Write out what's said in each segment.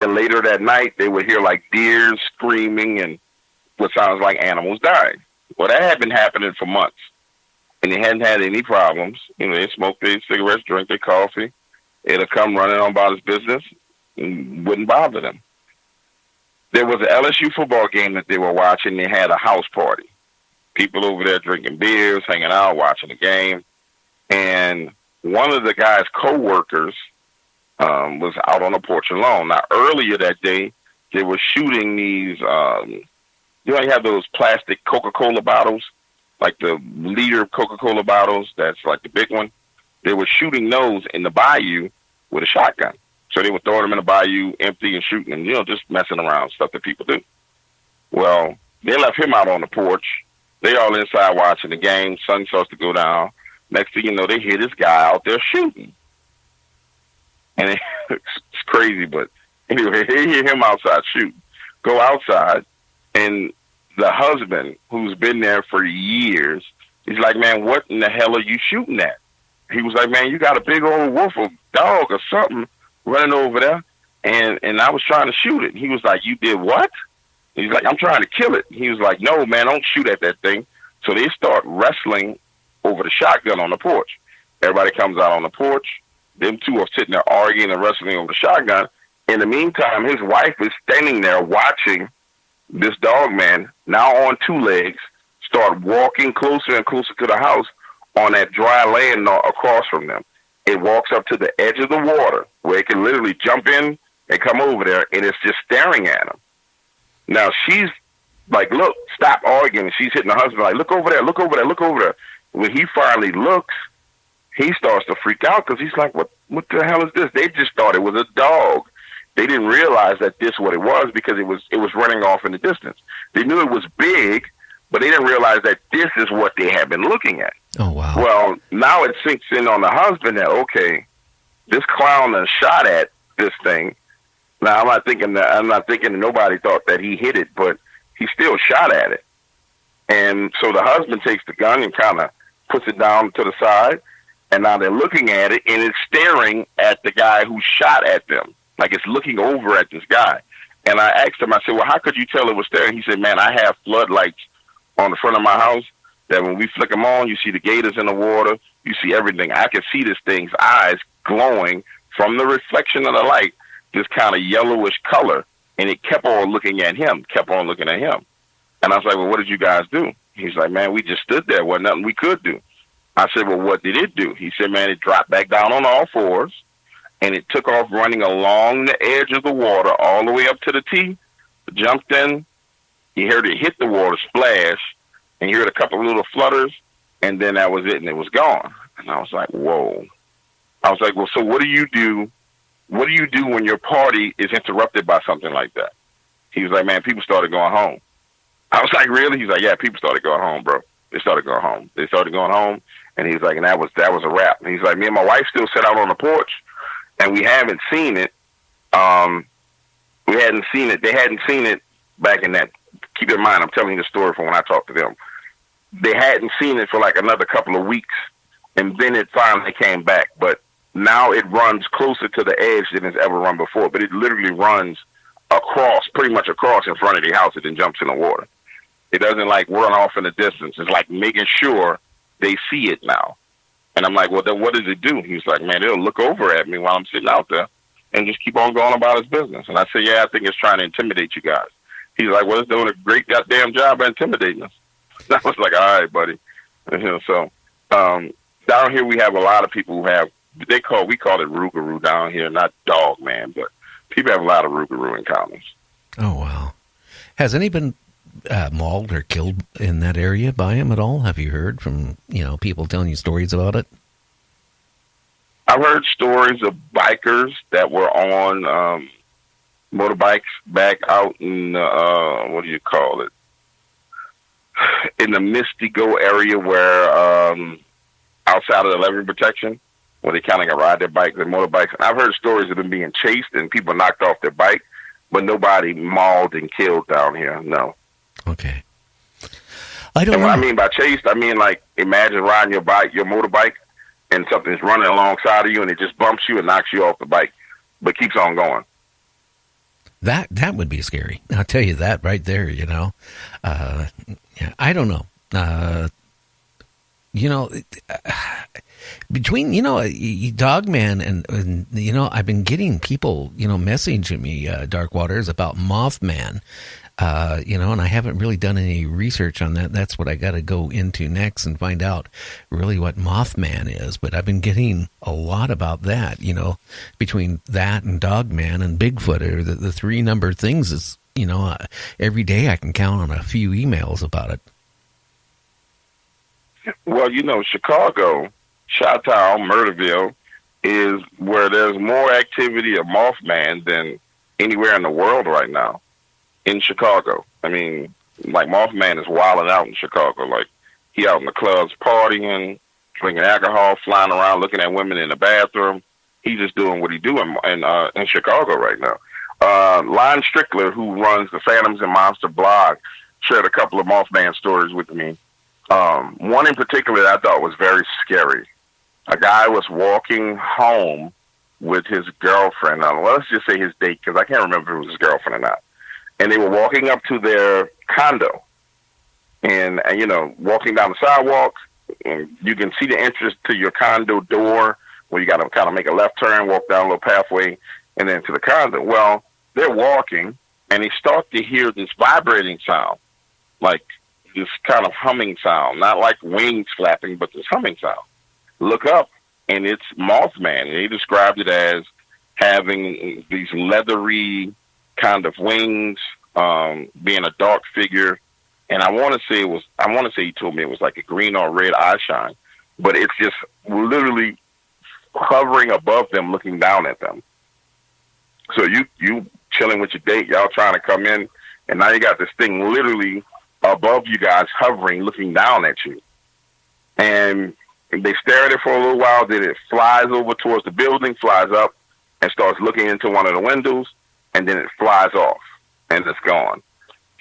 And later that night, they would hear like deer screaming and what sounds like animals dying. Well, that had been happening for months, and they hadn't had any problems. They smoked their cigarettes, drink their coffee. It'll come running on about his business and wouldn't bother them. There was an LSU football game that they were watching. They had a house party. People over there drinking beers, hanging out, watching the game. And one of the guy's co-workers was out on the porch alone. Now, earlier that day, they were shooting these, you have those plastic Coca-Cola bottles, like the liter Coca-Cola bottles, that's like the big one. They were shooting those in the bayou with a shotgun. So they were throwing them in the bayou empty and shooting them, just messing around, stuff that people do. Well, they left him out on the porch. They all inside watching the game. Sun starts to go down. Next thing you know, they hear this guy out there shooting. And it's crazy, but anyway, they hear him outside shooting. Go outside, and the husband, who's been there for years, he's like, man, what in the hell are you shooting at? He was like, man, you got a big old wolf or dog or something running over there, and I was trying to shoot it. He was like, you did what? He's like, I'm trying to kill it. He was like, no, man, don't shoot at that thing. So they start wrestling over the shotgun on the porch. Everybody comes out on the porch. Them two are sitting there arguing and wrestling over the shotgun. In the meantime, his wife is standing there watching this dog man, now on two legs, start walking closer and closer to the house on that dry land across from them. It walks up to the edge of the water where it can literally jump in and come over there, and it's just staring at him. Now, she's like, look, stop arguing. She's hitting the husband like, look over there, look over there, look over there. When he finally looks, he starts to freak out because he's like, what the hell is this? They just thought it was a dog. They didn't realize that this is what it was because it was running off in the distance. They knew it was big, but they didn't realize that this is what they had been looking at. Oh, wow. Well, now it sinks in on the husband that, okay, this clown has shot at this thing. Now, I'm not thinking that nobody thought that he hit it, but he still shot at it. And so the husband takes the gun and kind of puts it down to the side, and now they're looking at it, and it's staring at the guy who shot at them. Like it's looking over at this guy. And I asked him, I said, well, how could you tell it was staring? He said, man, I have floodlights on the front of my house that when we flick them on, you see the gators in the water, you see everything. I could see this thing's eyes glowing from the reflection of the light, this kind of yellowish color, and it kept on looking at him, And I was like, well, what did you guys do? He's like, man, we just stood there. Wasn't nothing we could do. I said, well, what did it do? He said, man, it dropped back down on all fours, and it took off running along the edge of the water all the way up to the tee, jumped in. You heard it hit the water, splash, and you heard a couple of little flutters, and then that was it, and it was gone. And I was like, whoa. I was like, well, so what do you do? What do you do when your party is interrupted by something like that? He was like, man, people started going home. I was like, really? He's like, yeah, people started going home, bro. They started going home. And he's like, and that was a wrap. And he's like, me and my wife still sat out on the porch, and we haven't seen it. We hadn't seen it. They hadn't seen it back in that. Keep in mind, I'm telling you the story from when I talked to them. They hadn't seen it for like another couple of weeks, and then it finally came back. But now it runs closer to the edge than it's ever run before. But it literally runs pretty much across in front of the house, and then jumps in the water. It doesn't like run off in the distance. It's like making sure they see it now. And I'm like, well, then what does it do? He's like, man, it'll look over at me while I'm sitting out there and just keep on going about its business. And I said, yeah, I think it's trying to intimidate you guys. He's like, well, it's doing a great goddamn job of intimidating us. I was like, all right, buddy. So down here we have a lot of people who have, we call it Rougarou down here, not dog man, but people have a lot of Rougarou encounters. Oh, wow. Has any been mauled or killed in that area by him at all? Have you heard from, people telling you stories about it? I've heard stories of bikers that were on motorbikes back out in, what do you call it? In the Mystico area where, outside of the levee protection, where they kind of ride their bikes and motorbikes. And I've heard stories of them being chased and people knocked off their bike, but nobody mauled and killed down here, no. Okay. I don't know. What I mean by chased, I mean like imagine riding your motorbike, and something's running alongside of you, and it just bumps you and knocks you off the bike, but keeps on going. That would be scary. I'll tell you that right there. Yeah, I don't know. You know, between Dogman and I've been getting people messaging me, Dark Waters, about Mothman. And I haven't really done any research on that. That's what I got to go into next and find out really what Mothman is. But I've been getting a lot about that, between that and Dogman and Bigfoot are the three number things is, every day I can count on a few emails about it. Well, Chicago, Chi-Town, Murderville is where there's more activity of Mothman than anywhere in the world right now. In Chicago, I mean, like Mothman is wilding out in Chicago. Like he out in the clubs partying, drinking alcohol, flying around, looking at women in the bathroom. He's just doing what he doing in Chicago right now. Lon Strickler, who runs the Phantoms and Monster blog, shared a couple of Mothman stories with me. One in particular that I thought was very scary. A guy was walking home with his girlfriend. Now, let's just say his date, because I can't remember if it was his girlfriend or not. And they were walking up to their condo, and walking down the sidewalk, and you can see the entrance to your condo door where you got to kind of make a left turn, walk down a little pathway, and then to the condo. Well, they're walking, and they start to hear this vibrating sound, like this kind of humming sound, not like wings flapping, but this humming sound. Look up, and it's Mothman. And he described it as having these leathery kind of wings, being a dark figure, and I want to say he told me it was like a green or red eye shine, but it's just literally hovering above them, looking down at them. So you chilling with your date, y'all trying to come in, and now you got this thing literally above you guys, hovering, looking down at you, and they stare at it for a little while. Then it flies over towards the building, flies up, and starts looking into one of the windows. And then it flies off, and it's gone.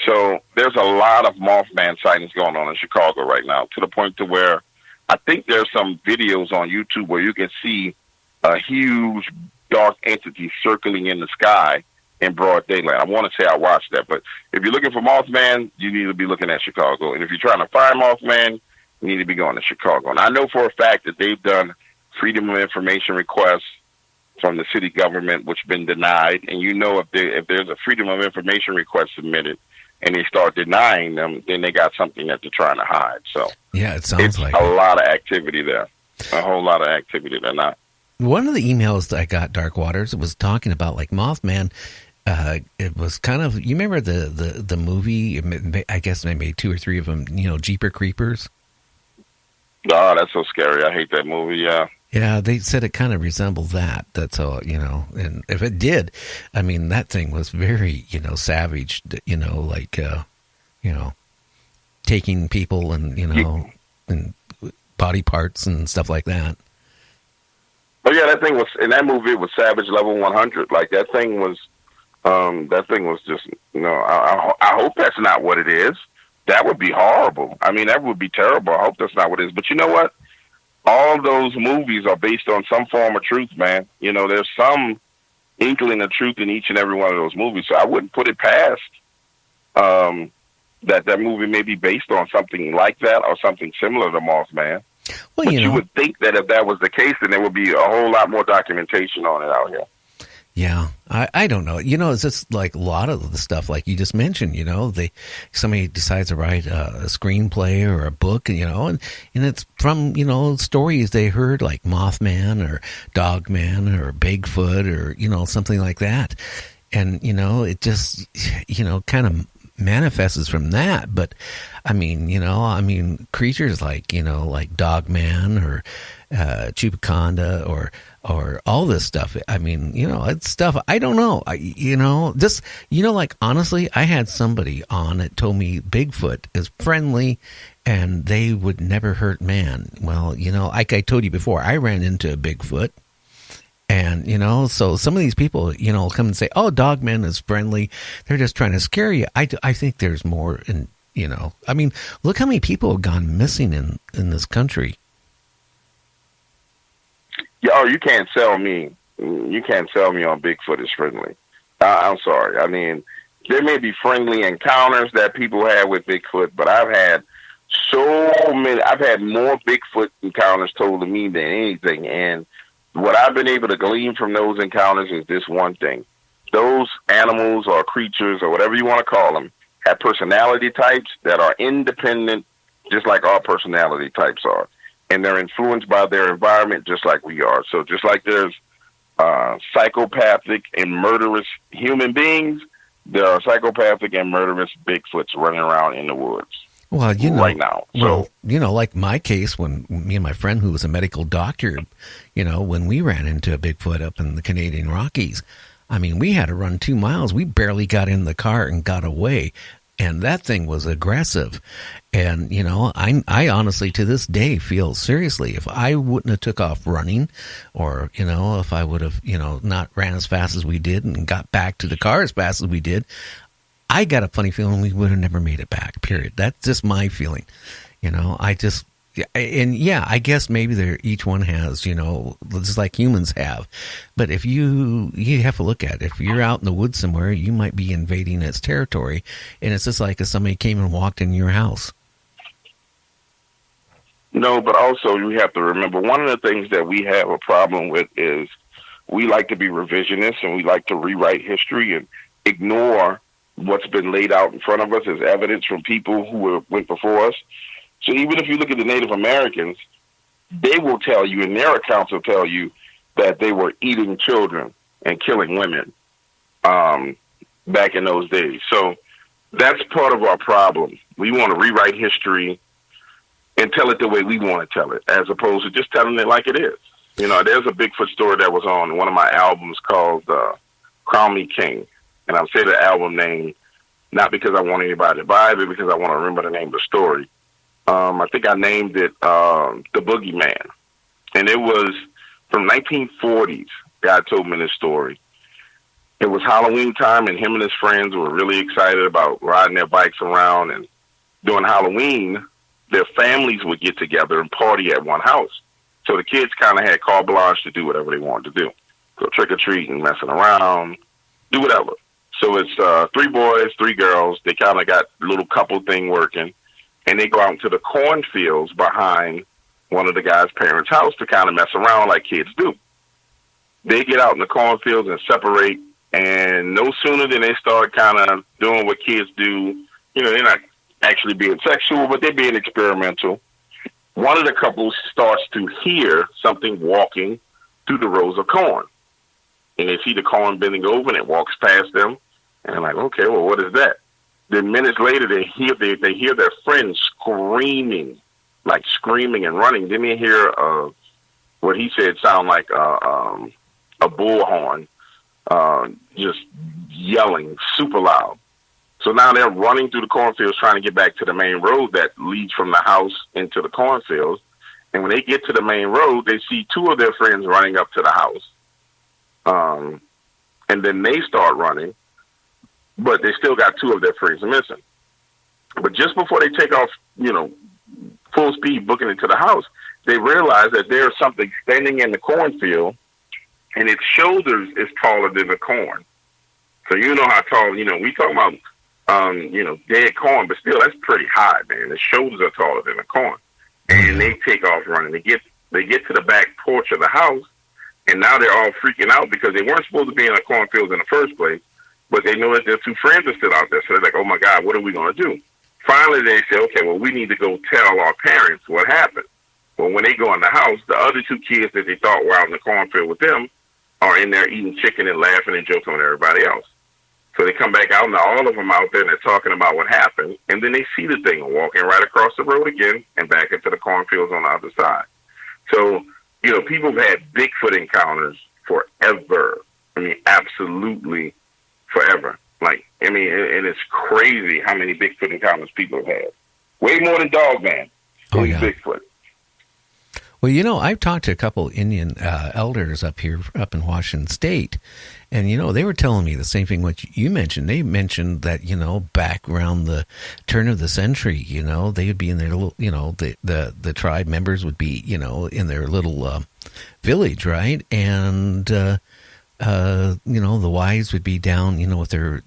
So there's a lot of Mothman sightings going on in Chicago right now, to the point to where I think there's some videos on YouTube where you can see a huge dark entity circling in the sky in broad daylight. I want to say I watched that, but if you're looking for Mothman, you need to be looking at Chicago. And if you're trying to find Mothman, you need to be going to Chicago. And I know for a fact that they've done Freedom of Information requests from the city government, which been denied. And if there's a Freedom of Information request submitted and they start denying them, then they got something that they're trying to hide. So yeah, it sounds like a lot of activity there, a whole lot of activity there. Not one of the emails that I got, Dark Waters, was talking about like Mothman. It was kind of, you remember the movie? I guess they made 2 or 3 of them. Jeepers Creepers. Oh, that's so scary. I hate that movie. Yeah. Yeah, they said it kind of resembled that. That's all, and if it did, I mean, that thing was very, savage, taking people and, and body parts and stuff like that. Oh yeah, that thing was, in that movie, it was Savage Level 100. Like that thing was just, I hope that's not what it is. That would be horrible. I mean, that would be terrible. I hope that's not what it is. But you know what? All those movies are based on some form of truth, man. There's some inkling of truth in each and every one of those movies. So I wouldn't put it past that movie may be based on something like that or something similar to Mothman. Well, but you would think that if that was the case, then there would be a whole lot more documentation on it out here. Yeah, I don't know. It's just like a lot of the stuff, like you just mentioned. Somebody decides to write a screenplay or a book, and it's from stories they heard, like Mothman or Dogman or Bigfoot or something like that, and it just kind of manifests from that. But I mean, creatures like like Dogman or Chupacabra or all this stuff. I mean, it's stuff I don't know. Like honestly, I had somebody on that told me Bigfoot is friendly and they would never hurt man. Well, like I told you before, I ran into a Bigfoot. And, so some of these people, come and say, oh, Dogman is friendly. They're just trying to scare you. I think there's more in, I mean, look how many people have gone missing in this country. Yeah, you can't sell me. You can't sell me on Bigfoot is friendly. I'm sorry. I mean, there may be friendly encounters that people have with Bigfoot, but I've had so many. I've had more Bigfoot encounters told to me than anything, and what I've been able to glean from those encounters is this one thing: those animals or creatures or whatever you want to call them have personality types that are independent, just like our personality types are, and they're influenced by their environment just like we are. So just like there's psychopathic and murderous human beings, there are psychopathic and murderous Bigfoots running around in the woods. Well, right now. So, like my case, when me and my friend who was a medical doctor, when we ran into a Bigfoot up in the Canadian Rockies, I mean, we had to run 2 miles. We barely got in the car and got away. And that thing was aggressive. And, I honestly to this day feel seriously, if I wouldn't have took off running or, if I would have, not ran as fast as we did and got back to the car as fast as we did, I got a funny feeling we would have never made it back, period. That's just my feeling. I guess maybe each one has, just like humans have. But if you have to look at it. If you're out in the woods somewhere, you might be invading its territory. And it's just like if somebody came and walked in your house. No, but also you have to remember one of the things that we have a problem with is we like to be revisionists and we like to rewrite history and ignore what's been laid out in front of us as evidence from people who went before us. So even if you look at the Native Americans, they will tell you, and their accounts will tell you, that they were eating children and killing women back in those days. So that's part of our problem. We want to rewrite history and tell it the way we want to tell it, as opposed to just telling it like it is. There's a Bigfoot story that was on one of my albums called Crown Me King. And I'll say the album name, not because I want anybody to buy it, but because I want to remember the name of the story. I think I named it The Boogeyman. And it was from 1940s. God told me this story. It was Halloween time, and him and his friends were really excited about riding their bikes around. And during Halloween, their families would get together and party at one house. So the kids kind of had carte blanche to do whatever they wanted to do. Go trick-or-treating, messing around, do whatever. So it's 3 boys, 3 girls. They kind of got a little couple thing working. And they go out into the cornfields behind one of the guys' parents' house to kind of mess around like kids do. They get out in the cornfields and separate. And no sooner than they start kind of doing what kids do, they're not actually being sexual, but they're being experimental. One of the couples starts to hear something walking through the rows of corn. And they see the corn bending over and it walks past them. And they're like, okay, well, what is that? Then minutes later, they hear their friend screaming and running. Then they hear what he said sound like a bullhorn, just yelling super loud. So now they're running through the cornfields trying to get back to the main road that leads from the house into the cornfields. And when they get to the main road, they see 2 of their friends running up to the house. And then they start running, but they still got 2 of their friends missing. But just before they take off, full speed booking into the house, they realize that there's something standing in the cornfield, and its shoulders is taller than the corn. So you know how tall, we talk about, dead corn, but still that's pretty high, man. The shoulders are taller than the corn. And they take off running. They get to the back porch of the house, and now they're all freaking out because they weren't supposed to be in the cornfields in the first place, but they know that their 2 friends are still out there. So they're like, oh, my God, what are we going to do? Finally, they say, okay, well, we need to go tell our parents what happened. Well, when they go in the house, the other 2 kids that they thought were out in the cornfield with them are in there eating chicken and laughing and joking with everybody else. So they come back out, and all of them out there, and they're talking about what happened, and then they see the thing walking right across the road again and back into the cornfields on the other side. So, people have had Bigfoot encounters forever. I mean, absolutely forever. And it's crazy how many Bigfoot encounters people have had. Way more than Dogman. Oh, yeah. Bigfoot. Well, I've talked to a couple Indian elders up in Washington State, and, they were telling me the same thing what you mentioned. They mentioned that, back around the turn of the century, they would be in their little, the tribe members would be, in their little village, right? And the wives would be down, with their